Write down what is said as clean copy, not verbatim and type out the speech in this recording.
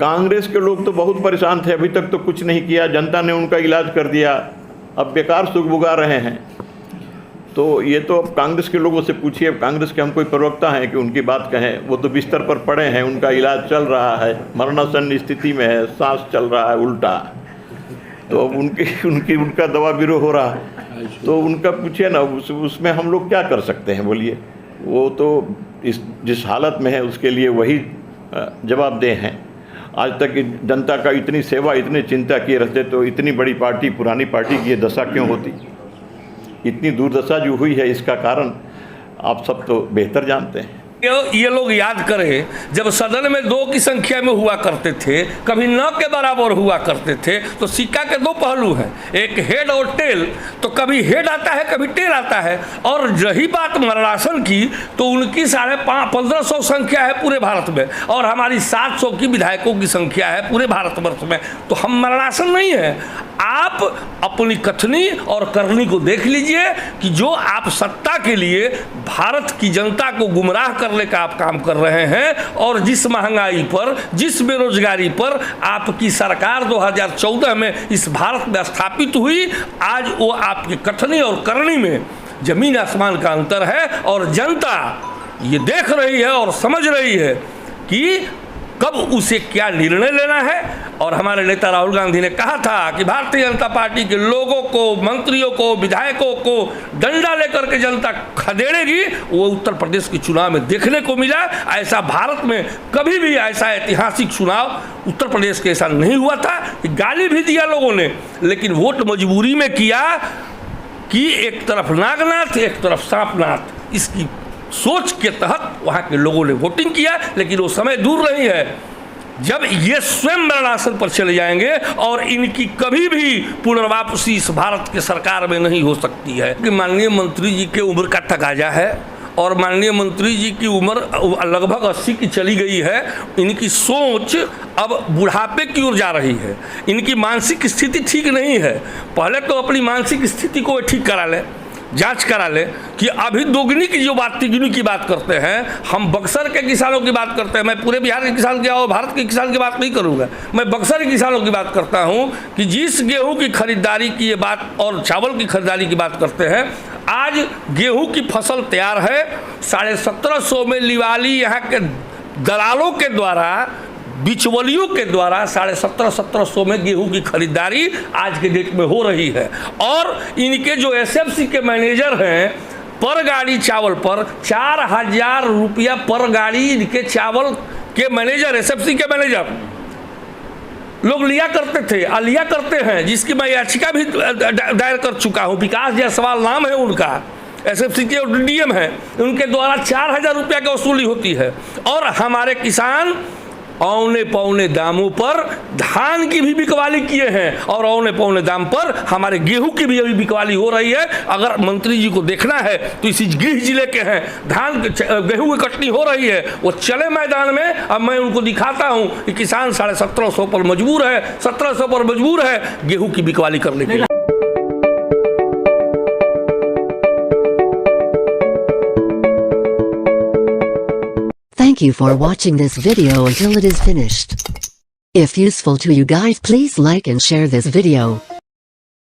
कांग्रेस के लोग तो बहुत परेशान थे, अभी तक तो कुछ नहीं किया, जनता ने उनका इलाज कर दिया, अब बेकार सुगबुगा रहे हैं। तो ये तो अब कांग्रेस के लोगों से पूछिए, कांग्रेस के हम कोई प्रवक्ता हैं कि उनकी बात कहें। वो तो बिस्तर पर पड़े हैं, उनका इलाज चल रहा है, मरणासन स्थिति में है, सांस चल रहा है उल्टा, तो उनका दवा बिरो हो रहा है। तो उनका पूछिए ना, उसमें हम लोग क्या कर सकते हैं बोलिए। वो तो जिस हालत में है उसके लिए वही जवाबदेह हैं। आज तक जनता का इतनी सेवा, इतनी चिंता किए रहते तो इतनी बड़ी पार्टी, पुरानी पार्टी की ये दशा क्यों होती। इतनी दुर्दशा जो हुई है इसका कारण आप सब तो बेहतर जानते हैं। ये लोग याद करें, जब सदन में 2 की संख्या में हुआ करते थे, कभी 9 के बराबर हुआ करते थे, तो सिक्का के 2 पहलू हैं, एक हेड और टेल। तो कभी हेड आता है, कभी टेल आता है। और रही बात मरणासन की, तो उनकी 1500 संख्या है पूरे भारत में, और हमारी 700 की विधायकों की संख्या है पूरे भारतवर्ष में। तो हम मरणासन नहीं है। आप अपनी कथनी और करनी को देख लीजिए कि जो आप सत्ता के लिए भारत की जनता को गुमराह करने का आप काम कर रहे हैं, और जिस महंगाई पर, जिस बेरोजगारी पर आपकी सरकार 2014 में इस भारत में स्थापित हुई, आज वो आपकी कथनी और करनी में जमीन आसमान का अंतर है। और जनता ये देख रही है और समझ रही है कि कब उसे क्या निर्णय लेना है। और हमारे नेता राहुल गांधी ने कहा था कि भारतीय जनता पार्टी के लोगों को, मंत्रियों को, विधायकों को डंडा लेकर के जनता खदेड़ेगी। वो उत्तर प्रदेश के चुनाव में देखने को मिला। ऐसा भारत में कभी भी ऐसा ऐतिहासिक चुनाव उत्तर प्रदेश के ऐसा नहीं हुआ था। गाली भी दिया लोगों ने, लेकिन वोट मजबूरी में किया कि एक तरफ नागनाथ, एक तरफ सांपनाथ। इसकी सोच के तहत वहाँ के लोगों ने वोटिंग किया। लेकिन वो समय दूर नहीं है जब ये स्वयं मरणासन पर चले जाएंगे, और इनकी कभी भी पुनर्वापसी इस भारत के सरकार में नहीं हो सकती है। कि माननीय मंत्री जी की उम्र का तकाजा है, और माननीय मंत्री जी की उम्र लगभग 80 की चली गई है। इनकी सोच अब बुढ़ापे की ओर जा रही है। इनकी मानसिक स्थिति ठीक नहीं है। पहले तो अपनी मानसिक स्थिति को ठीक करा ले, जांच करा ले कि अभी दोगुनी की जो बात, तिगुनी की बात करते हैं। हम बक्सर के किसानों की बात करते हैं। मैं पूरे बिहार के किसान की और भारत के किसान की बात नहीं करूंगा, मैं बक्सर के किसानों की बात करता हूं कि जिस गेहूं की खरीदारी की ये बात और चावल की खरीदारी की बात करते हैं। आज गेहूं की फसल तैयार है, 1750 में लिवाली यहाँ के दलालों के द्वारा, बिचवलियों के द्वारा 1750 में गेहूं की खरीदारी आज के डेट में हो रही है। और इनके जो एसएफसी के मैनेजर हैं, पर गाड़ी चावल पर 4000 रुपया पर गाड़ी इनके चावल के मैनेजर, एसएफसी के मैनेजर लोग लिया करते थे, लिया करते हैं, जिसकी मैं याचिका भी दायर कर चुका हूं। विकास जायसवाल नाम है उनका, एसएफसी के डीएम है, उनके द्वारा 4000 रुपया की वसूली होती है। और हमारे किसान औने पौने दामों पर धान की भी बिकवाली किए हैं, और औने पौने दाम पर हमारे गेहूं की भी अभी बिकवाली हो रही है। अगर मंत्री जी को देखना है तो इसी गृह जिले के हैं, धान गेहूं की कटनी हो रही है, वो चले मैदान में। अब मैं उनको दिखाता हूं कि किसान 1750 पर मजबूर है, 1700 पर मजबूर है गेहूं की बिकवाली करने के लिए। Thank you for watching this video until it is finished. If useful to you guys, please like and share this video.